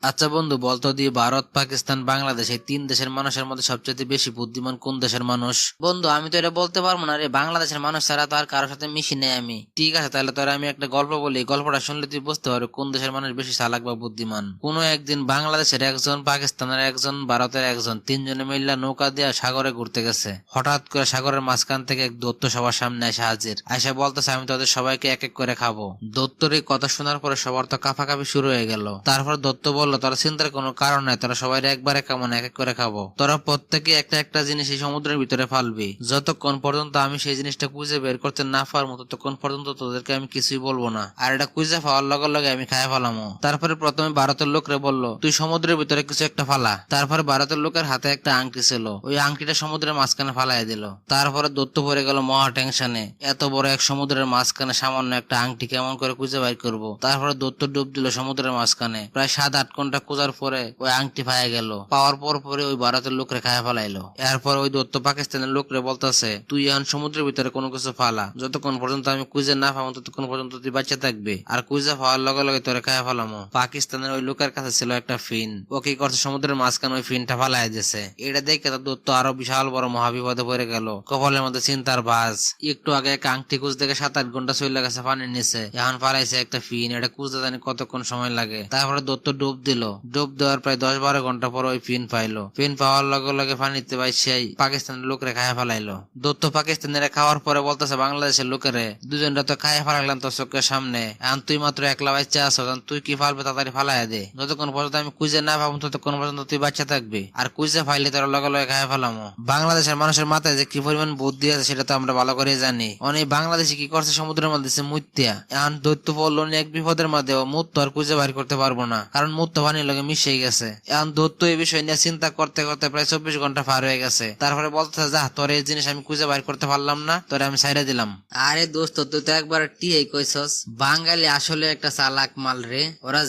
আচ্ছা বন্ধু, বলতো দিয়ে ভারত, পাকিস্তান, বাংলাদেশ এই তিন দেশের মানুষের মধ্যে সবচেয়ে বেশি বুদ্ধিমান কোন দেশের মানুষ? বন্ধু, আমি তো এটা বলতে পারবো না রে। বাংলাদেশের মানুষ ছাড়া তো আর কারোর সাথে মিশি নেই আমি। ঠিক আছে, তাহলে তোর আমি একটা গল্প বলি। গল্পটা শুনলে তুই বুঝতে পারবি কোন দেশের মানুষ বেশি চালাক বা বুদ্ধিমান। কোনো একদিন বাংলাদেশের একজন, পাকিস্তানের একজন, ভারতের একজন, তিনজনে মিল্লা নৌকা দিয়ে সাগরে ঘুরতে গেছে। হঠাৎ করে সাগরের মাঝখান থেকে এক দৈত্য সবার সামনে এসে হাজির। আয়সা বলতেছে, আমি তোদের সবাইকে এক এক করে খাবো। দৈত্যর এই কথা শোনার পরে সবার তো কাঁপাকাঁপি শুরু হয়ে গেল। তারপর দৈত্য বলল, তোরা চিন্তার কোনো কারণ নাই, তোরা সবাই একবারে কেমন এক এক করে খাবো। তোরা প্রত্যেকে একটা একটা জিনিস এই সমুদ্রের ভিতরে ফালবি। যতক্ষণ পর্যন্ত আমি সেই জিনিসটা খুঁজে বের করতে না পারবো ততক্ষণ পর্যন্ত তোদেরকে আমি কিছুই বলবো না। আর এটা খুঁজে পাওয়ার লগে লগে আমি খায় ফেলামো। তারপরে প্রথমে ভারতের লোকরে বলল, তুই সমুদ্রের ভিতরে কিছু একটা ফালা। তারপরে ভারতের লোকের হাতে একটা আংটি ছিল, ওই আংটিটা সমুদ্রের মাঝখানে ফালাই দিল। তারপরে দৈত্য পড়ে গেল মহা টেনশনে। এত বড় এক সমুদ্রের মাঝখানে সামান্য একটা আংটি কেমন করে খুঁজে বাইর করবো। তারপরে দৈত্য ডুব দিল সমুদ্রের মাঝখানে। প্রায় 7-8 ঘন্টা খোঁজার পরে ওই আংটি পাওয়া গেল। পাওয়ার পরে ওই ভারতের লোকরে খায় ফেলাইলো। এরপর ওই দৈত্য পাকিস্তানের লোকরে বলতেছে, তুই এখন সমুদ্রের ভিতরে কোনো কিছু ফালা, যতক্ষণ পর্যন্ত আমি খুঁজে না পাবো ততক্ষণ পর্যন্ত তুই বাচ্চা থাকবে, আর খুঁজে পাওয়ার লগে লগে তোরে খায় ফেলামো। পাকিস্তানের ওই লোকের কাছে ছিল একটা ফিন। ও কি করছে, সমুদ্রের মাঝখানে ওই ফিনটা ফালাই দিয়েছে। এটা দেখে তার দৈত্য আরো বিশাল বড় মহাবিপদে পড়ে গেল। কপালের মধ্যে চিন্তার ভাঁজ। একটু আগে এক আংটি খুঁজ দেখে 7-8 ঘন্টা চলে গেছে পানির নিচে। এখন ফালাইছে একটা ফিন, এটা খুঁজতে জানি কতক্ষণ সময় লাগে। তারপরে দৈত্য ডুব দিল। ডুব দেওয়ার প্রায় 10-12 ঘন্টা পর ওই ফিন পাইলো। ফিন পাওয়ার লগে লগে পানিতে ভাই সেই পাকিস্তানের লোকরে খায় ফেলাইলো। দৈত্য পাকিস্তানের খাওয়ার পরে বলতেছে বাংলাদেশের লোকেরে, দুজনটা তো খায় ফেলাইলাম তোর চোখের সামনে, এখন তুই মাত্র একলা বাচ্চা আছো, তুই কি ফালবে তাড়াতাড়ি ফালাই দে। যতক্ষণ পর্যন্ত আমি খুঁজে না পাবো ততক্ষণ পর্যন্ত তুই বাচ্চা থাকবি, আর খুঁজে ফাইলে তোর লগে লগে খায় ফেলামো। বাংলাদেশের মানুষের মাথায় যে কি পরিমাণ বুদ্ধি আছে সেটা তো আমরা ভালো করে জানি। অনেক বাংলাদেশে কি করছে, সমুদ্রের মধ্যে মুত্যা। এখন দৈত্য পড়লো এক বিপদের মধ্যে, ও মুত্ত আর খুঁজে বাইর করতে পারবো না, কারণ মুত্ত পানির লগে মিশে গেছে। এখন দৈত্য এই বিষয় নিয়ে চিন্তা করতে করতে প্রায় 24 ঘন্টা পার হয়ে গেছে। তারপরে বলতে, যা, তোর এই জিনিস আমি খুঁজে বাইর করতে পারলাম না, তোরে আমি ছাইড়া দিলাম। আরে দোস্ত, তুই তো একবার টিয়াই কইছস, বাঙালি আসলে একটা চালাক মাল রে। ওরা